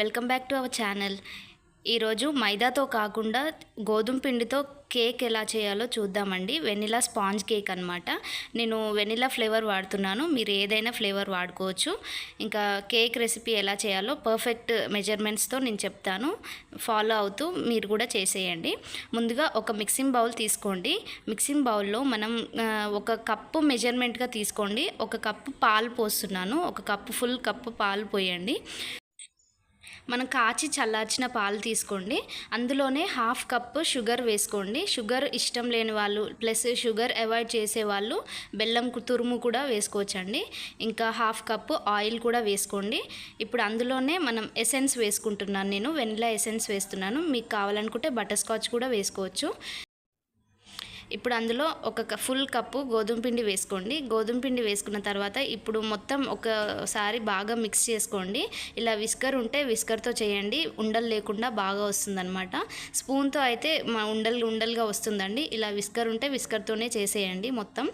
Welcome back to our channel. ఈరోజు మైదాతో కాకుండా గోధుమ పిండితో కేక్ ఎలా చేయాలో చూద్దామండి. వెనిలా స్పాంజ్ కేక్ అనమాట. నేను వెనిలా ఫ్లేవర్ వాడుతున్నాను, మీరు ఏదైనా ఫ్లేవర్ వాడుకోవచ్చు. ఇంకా కేక్ రెసిపీ ఎలా చేయాలో పర్ఫెక్ట్ మెజర్మెంట్స్తో నేను చెప్తాను, ఫాలో అవుతూ మీరు కూడా చేసేయండి. ముందుగా ఒక మిక్సింగ్ బౌల్ తీసుకోండి. మిక్సింగ్ బౌల్లో మనం ఒక కప్పు మెజర్మెంట్గా తీసుకోండి. ఒక కప్పు పాలు పోస్తున్నాను, ఒక కప్పు ఫుల్ కప్పు పాలు పోయండి. మనం కాచి చల్లార్చిన పాలు తీసుకోండి. అందులోనే హాఫ్ కప్పు షుగర్ వేసుకోండి. షుగర్ ఇష్టం లేని వాళ్ళు ప్లస్ షుగర్ అవాయిడ్ చేసే వాళ్ళు బెల్లం తురుము కూడా వేసుకోవచ్చండి. ఇంకా హాఫ్ కప్పు ఆయిల్ కూడా వేసుకోండి. ఇప్పుడు అందులోనే మనం ఎసెన్స్ వేసుకుంటున్నాను, నేను వెనిలా ఎసెన్స్ వేస్తున్నాను. మీకు కావాలనుకుంటే బటర్ స్కాచ్ కూడా వేసుకోవచ్చు. ఇప్పుడు అందులో ఒక ఫుల్ కప్పు గోధుమ పిండి వేసుకోండి. గోధుమ పిండి వేసుకున్న తర్వాత ఇప్పుడు మొత్తం ఒకసారి బాగా మిక్స్ చేసుకోండి. ఇలా విస్కర్ ఉంటే విస్కర్తో చేయండి, ఉండలు లేకుండా బాగా వస్తుందన్నమాట. స్పూన్తో అయితే ఉండలుగా వస్తుందండి. ఇలా విస్కర్ ఉంటే విస్కర్తోనే చేసేయండి. మొత్తం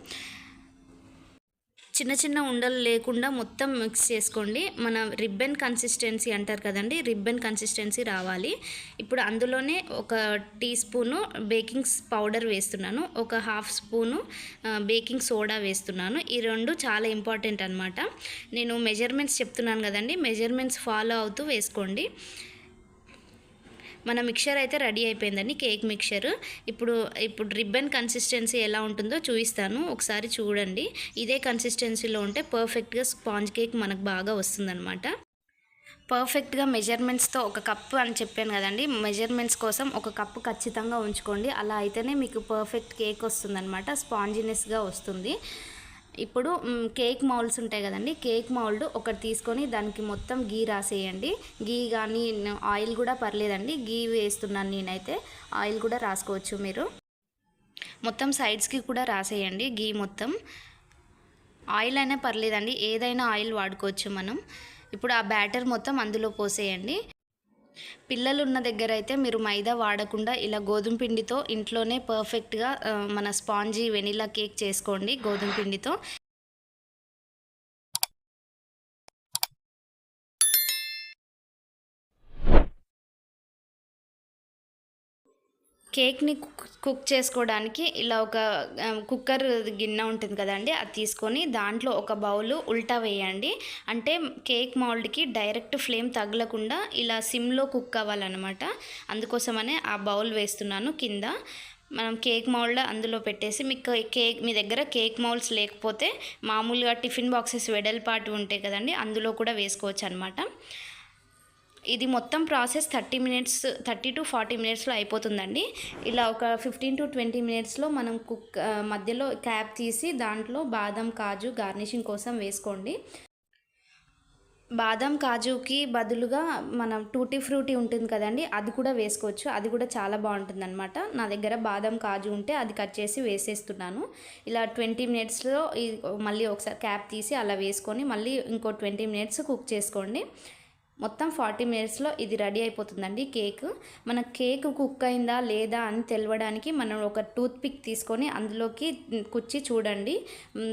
చిన్న చిన్న ఉండలు లేకుండా మొత్తం మిక్స్ చేసుకోండి. మన రిబ్బన్ కన్సిస్టెన్సీ అంటారు కదండి, రిబ్బన్ కన్సిస్టెన్సీ రావాలి. ఇప్పుడు అందులోనే ఒక టీ స్పూను బేకింగ్ పౌడర్ వేస్తున్నాను, ఒక హాఫ్ స్పూను బేకింగ్ సోడా వేస్తున్నాను. ఈ రెండు చాలా ఇంపార్టెంట్ అనమాట. నేను మెజర్మెంట్స్ చెప్తున్నాను కదండి, మెజర్మెంట్స్ ఫాలో అవుతూ వేసుకోండి. మన మిక్చర్ అయితే రెడీ అయిపోయిందండి, కేక్ మిక్చర్. ఇప్పుడు రిబ్బన్ కన్సిస్టెన్సీ ఎలా ఉంటుందో చూపిస్తాను, ఒకసారి చూడండి. ఇదే కన్సిస్టెన్సీలో ఉంటే పర్ఫెక్ట్గా స్పాంజ్ కేక్ మనకు బాగా వస్తుందన్నమాట. పర్ఫెక్ట్గా మెజర్మెంట్స్తో ఒక కప్పు అని చెప్పాను కదండి, మెజర్మెంట్స్ కోసం ఒక కప్పు ఖచ్చితంగా ఉంచుకోండి. అలా అయితేనే మీకు పర్ఫెక్ట్ కేక్ వస్తుందన్నమాట, స్పాంజినెస్గా వస్తుంది. ఇప్పుడు కేక్ మౌల్డ్స్ ఉంటాయి కదండి, కేక్ మౌల్డ్ ఒకటి తీసుకొని దానికి మొత్తం గీ రాసేయండి. గీ కానీ ఆయిల్ కూడా పర్లేదండి, గీ వేస్తున్నాను నేనైతే, ఆయిల్ కూడా రాసుకోవచ్చు మీరు. మొత్తం సైడ్స్కి కూడా రాసేయండి గీ మొత్తం. ఆయిల్ అయినా పర్లేదండి, ఏదైనా ఆయిల్ వాడుకోవచ్చు మనం. ఇప్పుడు ఆ బ్యాటర్ మొత్తం అందులో పోసేయండి. పిల్లలు ఉన్న దగ్గర అయితే మీరు మైదా వాడకుండా ఇలా గోధుమ పిండితో ఇంట్లోనే పర్ఫెక్ట్గా మన స్పాంజీ వెనిలా కేక్ చేసుకోండి గోధుమ పిండితో. కేక్ని కుక్ చేసుకోవడానికి ఇలా ఒక కుక్కర్ గిన్నె ఉంటుంది కదండి, అది తీసుకొని దాంట్లో ఒక బౌలు ఉల్టా వేయండి. అంటే కేక్ మౌల్డ్కి డైరెక్ట్ ఫ్లేమ్ తగలకుండా ఇలా సిమ్లో కుక్ అవ్వాలన్నమాట. అందుకోసమనే ఆ బౌల్ వేస్తున్నాను కింద. మనం కేక్ మౌల్డ్ అందులో పెట్టేసి, మీకు మీ దగ్గర కేక్ మౌల్డ్స్ లేకపోతే మామూలుగా టిఫిన్ బాక్సెస్ వెడల్పాటు ఉంటాయి కదండి, అందులో కూడా వేసుకోవచ్చు అనమాట. ఇది మొత్తం ప్రాసెస్ 30 to 40 మినిట్స్లో అయిపోతుందండి. ఇలా ఒక 15 to 20 మినిట్స్లో మనం మధ్యలో క్యాప్ తీసి దాంట్లో బాదం కాజు గార్నిషింగ్ కోసం వేసుకోండి. బాదం కాజుకి బదులుగా మనం టూటీ ఫ్రూటీ ఉంటుంది కదండి, అది కూడా వేసుకోవచ్చు. అది కూడా చాలా బాగుంటుంది అనమాట. నా దగ్గర బాదం కాజు ఉంటే అది కట్ చేసి వేసేస్తున్నాను. ఇలా 20 మినిట్స్లో మళ్ళీ ఒకసారి క్యాప్ తీసి అలా వేసుకొని మళ్ళీ ఇంకో 20 మినిట్స్ కుక్ చేసుకోండి. మొత్తం 40 మినిట్స్లో ఇది రెడీ అయిపోతుందండి కేక్. మన కేక్ కుక్ అయిందా లేదా అని తెలవడానికి మనం ఒక టూత్ పిక్ తీసుకొని అందులోకి కుచ్చి చూడండి.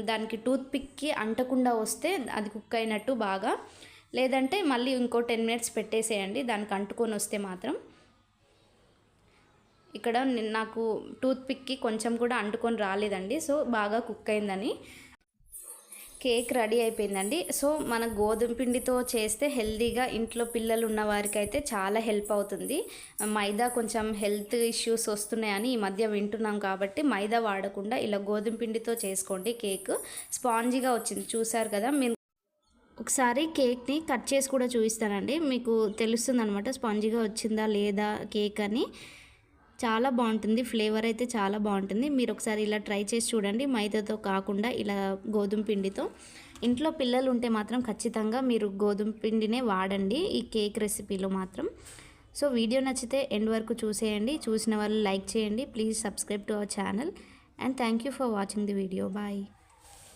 దానికి టూత్ పిక్కి అంటకుండా వస్తే అది కుక్ అయినట్టు బాగా, లేదంటే మళ్ళీ ఇంకో 10 మినిట్స్ పెట్టేసేయండి దానికి అంటుకొని వస్తే మాత్రం. ఇక్కడ నాకు టూత్ పిక్కి కొంచెం కూడా అంటుకొని రాలేదండి, సో బాగా కుక్ అయిందని. కేక్ రెడీ అయిపోయిందండి. సో మన గోధుమ పిండితో చేస్తే హెల్తీగా ఇంట్లో పిల్లలు ఉన్న వారికి అయితే చాలా హెల్ప్ అవుతుంది. మైదా కొంచెం హెల్త్ ఇష్యూస్ వస్తున్నాయని ఈ మధ్య వింటున్నాం కాబట్టి మైదా వాడకుండా ఇలా గోధుమ పిండితో చేసుకోండి. కేక్ స్పాంజీగా వచ్చింది, చూసారు కదా. మీరు ఒకసారి కేక్ని కట్ చేసి కూడా చూపిస్తానండి, మీకు తెలుస్తుంది అనమాట స్పాంజీగా వచ్చిందా లేదా కేక్ అని. చాలా బాగుంటుంది, ఫ్లేవర్ అయితే చాలా బాగుంటుంది. మీరు ఒకసారి ఇలా ట్రై చేసి చూడండి, మైదాతో కాకుండా ఇలా గోధుమ పిండితో. ఇంట్లో పిల్లలు ఉంటే మాత్రం ఖచ్చితంగా మీరు గోధుమ పిండినే వాడండి ఈ కేక్ రెసిపీలో మాత్రం. సో వీడియో నచ్చితే ఎండ్ వరకు చూసేయండి. చూసిన వాళ్ళు లైక్ చేయండి. Please subscribe to our channel and thank you for watching the video. Bye.